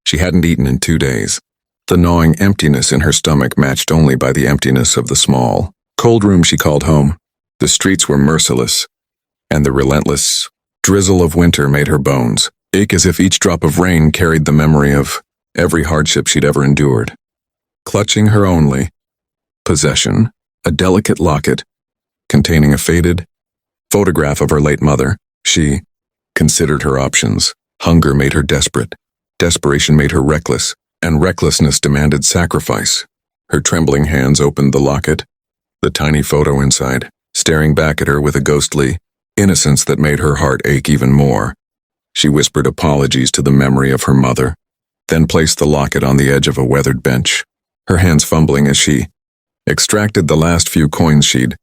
She hadn't eaten in 2 days. The gnawing emptiness in her stomach matched only by the emptiness of the small, cold room she called home. The streets were merciless, and the relentless drizzle of winter made her bones ache as if each drop of rain carried the memory of every hardship she'd ever endured. Clutching her only possession, a delicate locket containing a faded photograph of her late mother, she considered her options. Hunger made her desperate. Desperation made her reckless, and recklessness demanded sacrifice. Her trembling hands opened the locket, the tiny photo inside, staring back at her with a ghostly innocence that made her heart ache even more. She whispered apologies to the memory of her mother, then placed the locket on the edge of a weathered bench, her hands fumbling as she extracted the last few coins she'd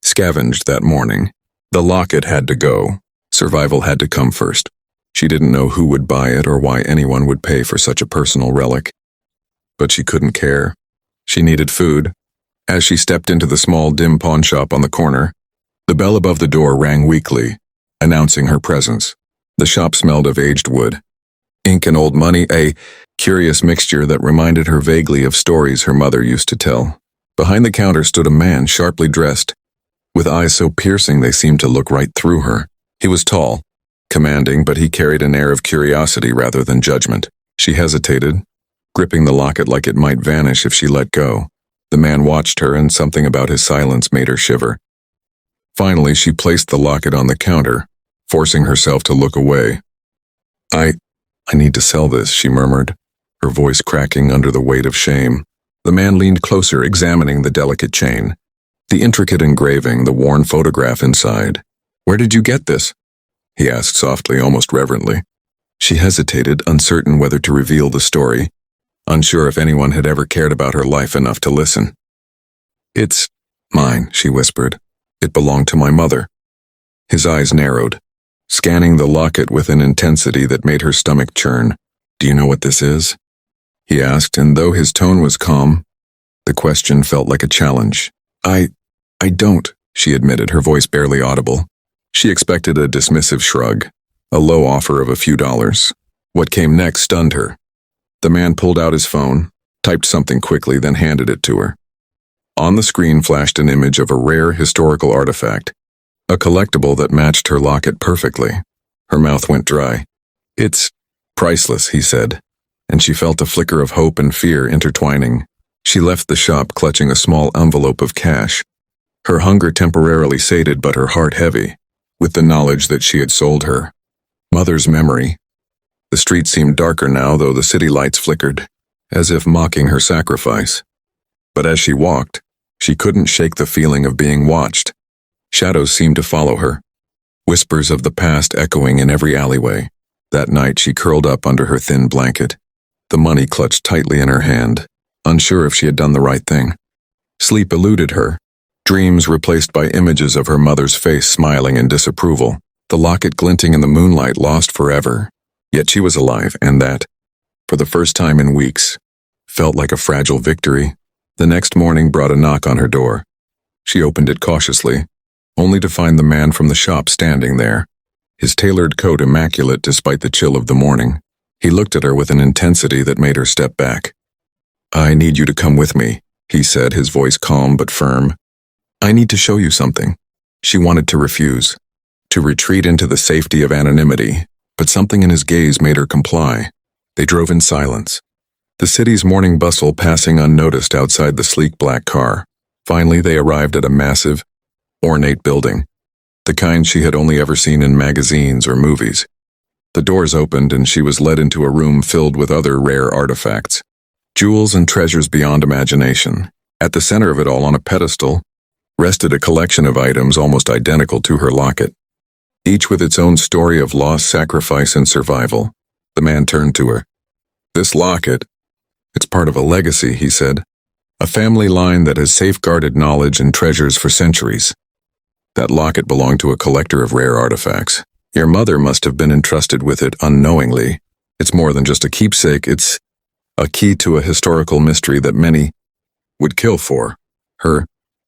scavenged that morning. The locket had to go. Survival had to come first. She didn't know who would buy it or why anyone would pay for such a personal relic. But she couldn't care. She needed food. As she stepped into the small, dim pawn shop on the corner, the bell above the door rang weakly, announcing her presence. The shop smelled of aged wood, ink and old money, a curious mixture that reminded her vaguely of stories her mother used to tell. Behind the counter stood a man sharply dressed, with eyes so piercing they seemed to look right through her. He was tall, commanding, but he carried an air of curiosity rather than judgment. She hesitated, gripping the locket like it might vanish if she let go. The man watched her, and something about his silence made her shiver. Finally, she placed the locket on the counter, forcing herself to look away. I need to sell this," she murmured, her voice cracking under the weight of shame. The man leaned closer, examining the delicate chain, the intricate engraving, the worn photograph inside. "Where did you get this?" he asked softly, almost reverently. She hesitated, uncertain whether to reveal the story, unsure if anyone had ever cared about her life enough to listen. "It's mine," she whispered. "It belonged to my mother." His eyes narrowed, scanning the locket with an intensity that made her stomach churn. "Do you know what this is?" he asked, and though his tone was calm, the question felt like a challenge. I don't," she admitted, her voice barely audible. She expected a dismissive shrug, a low offer of a few dollars. What came next stunned her. The man pulled out his phone, typed something quickly, then handed it to her. On the screen flashed an image of a rare historical artifact, a collectible that matched her locket perfectly. Her mouth went dry. "It's priceless," he said, and she felt a flicker of hope and fear intertwining. She left the shop clutching a small envelope of cash, her hunger temporarily sated but her heart heavy, with the knowledge that she had sold her mother's memory. The street seemed darker now, though the city lights flickered, as if mocking her sacrifice. But as she walked, she couldn't shake the feeling of being watched. Shadows seemed to follow her, whispers of the past echoing in every alleyway. That night she curled up under her thin blanket, the money clutched tightly in her hand, unsure if she had done the right thing. Sleep eluded her, dreams replaced by images of her mother's face smiling in disapproval, the locket glinting in the moonlight lost forever. Yet she was alive, and that, for the first time in weeks, felt like a fragile victory. The next morning brought a knock on her door. She opened it cautiously, only to find the man from the shop standing there, his tailored coat immaculate despite the chill of the morning. He looked at her with an intensity that made her step back. "I need you to come with me," he said, his voice calm but firm. "I need to show you something." She wanted to refuse, to retreat into the safety of anonymity, but something in his gaze made her comply. They drove in silence, the city's morning bustle passing unnoticed outside the sleek black car. Finally, they arrived at a massive, ornate building, the kind she had only ever seen in magazines or movies. The doors opened and she was led into a room filled with other rare artifacts, jewels and treasures beyond imagination. At the center of it all, on a pedestal, rested a collection of items almost identical to her locket, each with its own story of loss, sacrifice, and survival. The man turned to her. "This locket, it's part of a legacy," he said, "a family line that has safeguarded knowledge and treasures for centuries. That locket belonged to a collector of rare artifacts. Your mother must have been entrusted with it unknowingly. It's more than just a keepsake, it's a key to a historical mystery that many would kill for." Her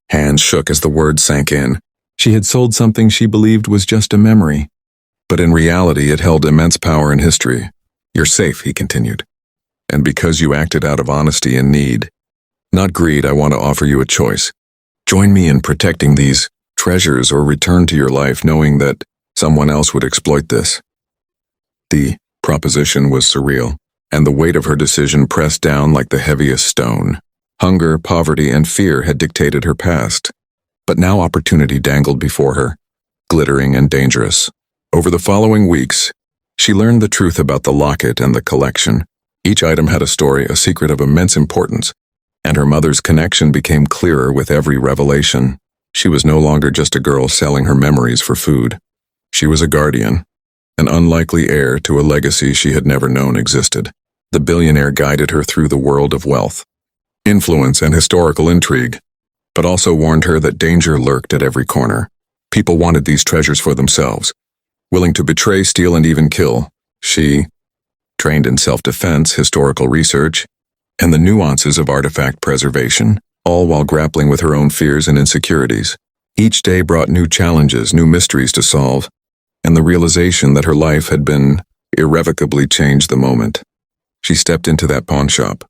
hands shook as the words sank in. She had sold something she believed was just a memory, but in reality it held immense power in history. "You're safe," he continued. And because you acted out of honesty and need, not greed, I want to offer you a choice. Join me in protecting these treasures or return to your life knowing that someone else would exploit this." The proposition was surreal, and the weight of her decision pressed down like the heaviest stone. Hunger, poverty, and fear had dictated her past, but now opportunity dangled before her, glittering and dangerous. Over the following weeks, she learned the truth about the locket and the collection. Each item had a story, a secret of immense importance, and her mother's connection became clearer with every revelation. She was no longer just a girl selling her memories for food. She was a guardian, an unlikely heir to a legacy she had never known existed. The billionaire guided her through the world of wealth, influence, and historical intrigue, but also warned her that danger lurked at every corner. People wanted these treasures for themselves, willing to betray, steal, and even kill. She, trained in self-defense, historical research, and the nuances of artifact preservation, all while grappling with her own fears and insecurities. Each day brought new challenges, new mysteries to solve, and the realization that her life had been irrevocably changed the moment she stepped into that pawn shop.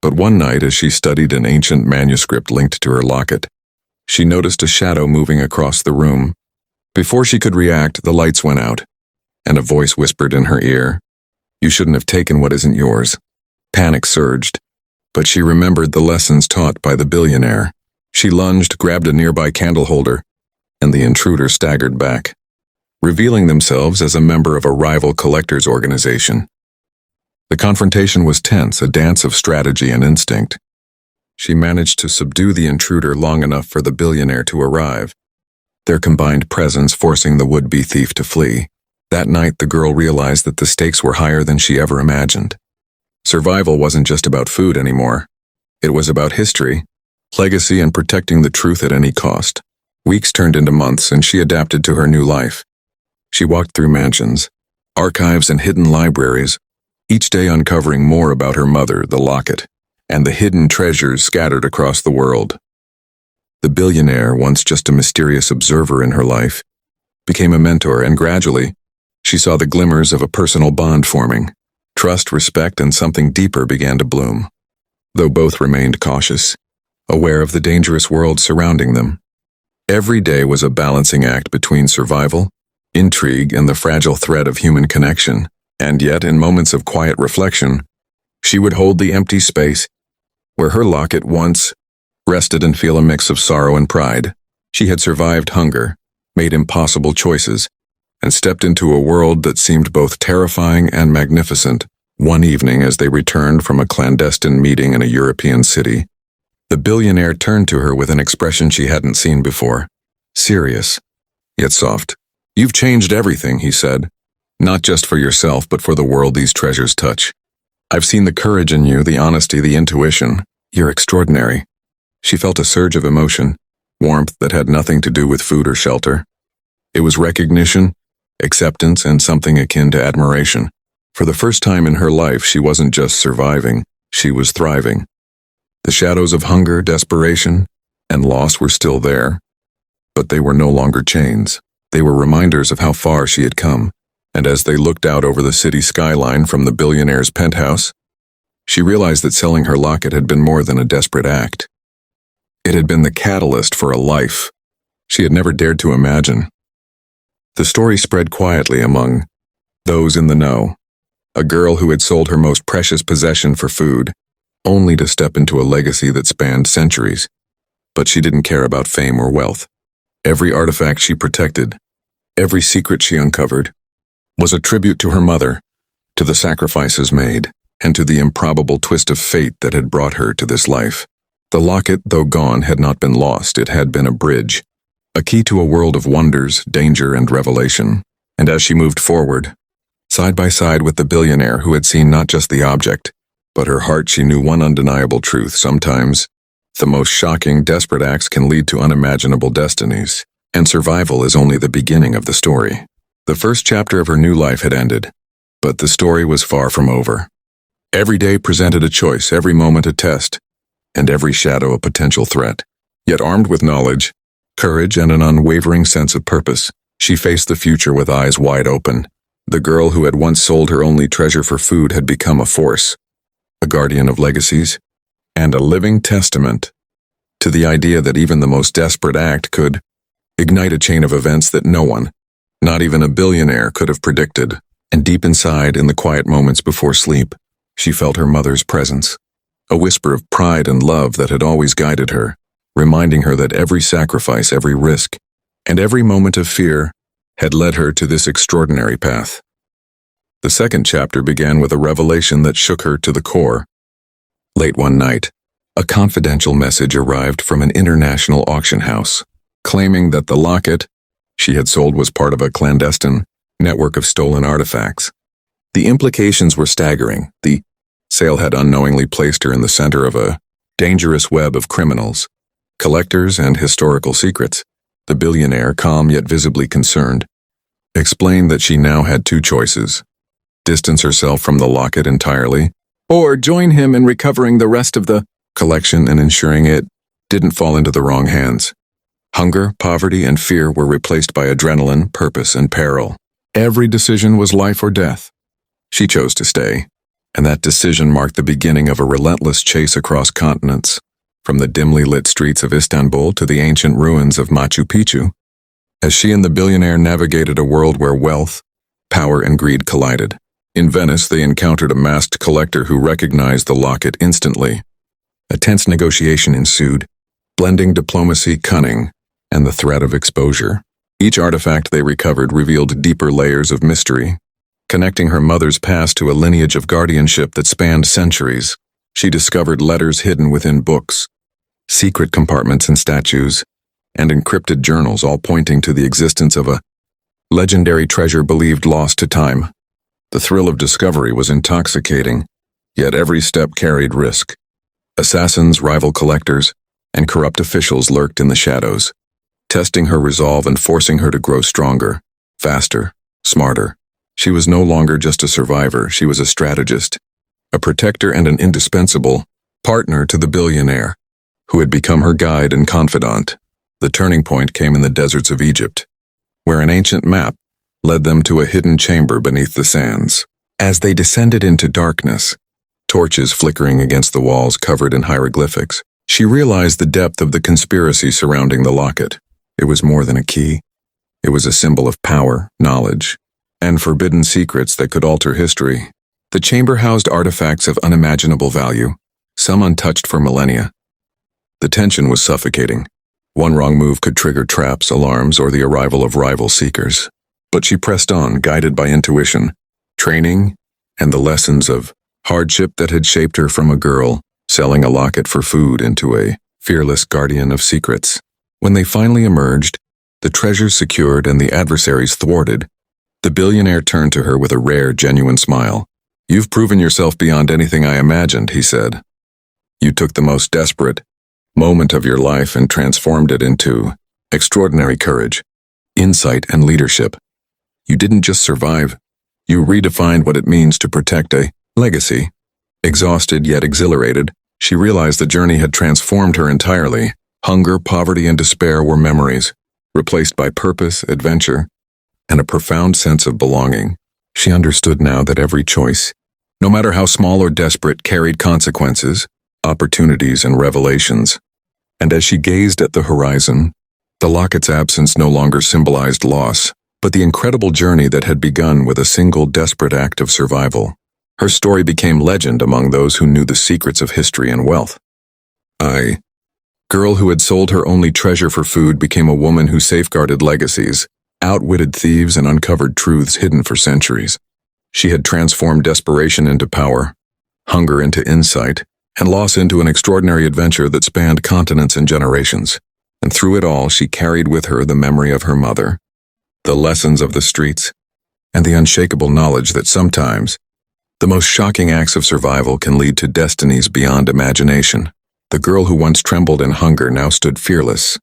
But one night, as she studied an ancient manuscript linked to her locket, she noticed a shadow moving across the room. Before she could react, the lights went out, and a voice whispered in her ear, "You shouldn't have taken what isn't yours." Panic surged, but she remembered the lessons taught by the billionaire. She lunged, grabbed a nearby candle holder, and the intruder staggered back, revealing themselves as a member of a rival collectors organization. The confrontation was tense, a dance of strategy and instinct. She managed to subdue the intruder long enough for the billionaire to arrive, their combined presence forcing the would-be thief to flee. That night, the girl realized that the stakes were higher than she ever imagined. Survival wasn't just about food anymore. It was about history, legacy, and protecting the truth at any cost. Weeks turned into months, and she adapted to her new life. She walked through mansions, archives, and hidden libraries, each day uncovering more about her mother, the locket, and the hidden treasures scattered across the world. The billionaire, once just a mysterious observer in her life, became a mentor, and gradually, she saw the glimmers of a personal bond forming. Trust, respect, and something deeper began to bloom, though both remained cautious, aware of the dangerous world surrounding them. Every day was a balancing act between survival, intrigue, and the fragile thread of human connection. And yet, in moments of quiet reflection, she would hold the empty space where her locket once rested and feel a mix of sorrow and pride. She had survived hunger, made impossible choices, and stepped into a world that seemed both terrifying and magnificent. One evening, as they returned from a clandestine meeting in a European city, the billionaire turned to her with an expression she hadn't seen before. Serious, yet soft. "You've changed everything," he said. "Not just for yourself, but for the world these treasures touch. I've seen the courage in you, the honesty, the intuition. You're extraordinary." She felt a surge of emotion, warmth that had nothing to do with food or shelter. It was recognition, acceptance, and something akin to admiration. For the first time in her life, she wasn't just surviving, she was thriving. The shadows of hunger, desperation, and loss were still there, but they were no longer chains. They were reminders of how far she had come. And as they looked out over the city skyline from the billionaire's penthouse, she realized that selling her locket had been more than a desperate act. It had been the catalyst for a life she had never dared to imagine. The story spread quietly among those in the know. A girl who had sold her most precious possession for food, only to step into a legacy that spanned centuries. But she didn't care about fame or wealth. Every artifact she protected, every secret she uncovered, was a tribute to her mother, to the sacrifices made, and to the improbable twist of fate that had brought her to this life. The locket, though gone, had not been lost. It had been a bridge, a key to a world of wonders, danger, and revelation. And as she moved forward, side by side with the billionaire who had seen not just the object, but her heart, she knew one undeniable truth. Sometimes, the most shocking, desperate acts can lead to unimaginable destinies, and survival is only the beginning of the story. The first chapter of her new life had ended, but the story was far from over. Every day presented a choice, every moment a test, and every shadow a potential threat. Yet armed with knowledge, courage, and an unwavering sense of purpose, she faced the future with eyes wide open. The girl who had once sold her only treasure for food had become a force, a guardian of legacies, and a living testament to the idea that even the most desperate act could ignite a chain of events that no one, not even a billionaire, could have predicted. And deep inside, in the quiet moments before sleep, she felt her mother's presence, a whisper of pride and love that had always guided her, reminding her that every sacrifice, every risk, and every moment of fear had led her to this extraordinary path. The second chapter began with a revelation that shook her to the core. Late one night, a confidential message arrived from an international auction house, claiming that the locket she had sold was part of a clandestine network of stolen artifacts. The implications were staggering. The sale had unknowingly placed her in the center of a dangerous web of criminals, collectors, and historical secrets. The billionaire, calm yet visibly concerned, explained that she now had two choices: distance herself from the locket entirely, or join him in recovering the rest of the collection and ensuring it didn't fall into the wrong hands. Hunger, poverty, and fear were replaced by adrenaline, purpose, and peril. Every decision was life or death. She chose to stay, and that decision marked the beginning of a relentless chase across continents, from the dimly lit streets of Istanbul to the ancient ruins of Machu Picchu, as she and the billionaire navigated a world where wealth, power, and greed collided. In Venice, they encountered a masked collector who recognized the locket instantly. A tense negotiation ensued, blending diplomacy, cunning, and the threat of exposure. Each artifact they recovered revealed deeper layers of mystery, connecting her mother's past to a lineage of guardianship that spanned centuries. She discovered letters hidden within books, secret compartments in statues, and encrypted journals, all pointing to the existence of a legendary treasure believed lost to time. The thrill of discovery was intoxicating, yet every step carried risk. Assassins, rival collectors, and corrupt officials lurked in the shadows, testing her resolve and forcing her to grow stronger, faster, smarter. She was no longer just a survivor, she was a strategist, a protector, and an indispensable partner to the billionaire, who had become her guide and confidant. The turning point came in the deserts of Egypt, where an ancient map led them to a hidden chamber beneath the sands. As they descended into darkness, torches flickering against the walls covered in hieroglyphics, she realized the depth of the conspiracy surrounding the locket. It was more than a key. It was a symbol of power, knowledge, and forbidden secrets that could alter history. The chamber housed artifacts of unimaginable value, some untouched for millennia. The tension was suffocating. One wrong move could trigger traps, alarms, or the arrival of rival seekers. But she pressed on, guided by intuition, training, and the lessons of hardship that had shaped her from a girl selling a locket for food into a fearless guardian of secrets. When they finally emerged, the treasures secured and the adversaries thwarted, the billionaire turned to her with a rare, genuine smile. "You've proven yourself beyond anything I imagined," he said. "You took the most desperate moment of your life and transformed it into extraordinary courage, insight, and leadership. You didn't just survive, you redefined what it means to protect a legacy." Exhausted yet exhilarated, she realized the journey had transformed her entirely. Hunger, poverty, and despair were memories, replaced by purpose, adventure, and a profound sense of belonging. She understood now that every choice, no matter how small or desperate, carried consequences, opportunities, and revelations. And as she gazed at the horizon, the locket's absence no longer symbolized loss, but the incredible journey that had begun with a single desperate act of survival. Her story became legend among those who knew the secrets of history and wealth. A girl who had sold her only treasure for food became a woman who safeguarded legacies, outwitted thieves, and uncovered truths hidden for centuries. She had transformed desperation into power, hunger into insight, and loss into an extraordinary adventure that spanned continents and generations. And through it all, she carried with her the memory of her mother, the lessons of the streets, and the unshakable knowledge that sometimes the most shocking acts of survival can lead to destinies beyond imagination. The girl who once trembled in hunger now stood fearless,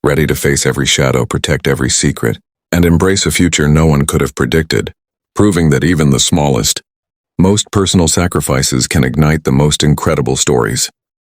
ready to face every shadow, protect every secret, and embrace a future no one could have predicted, proving that even the smallest, most personal sacrifices can ignite the most incredible stories.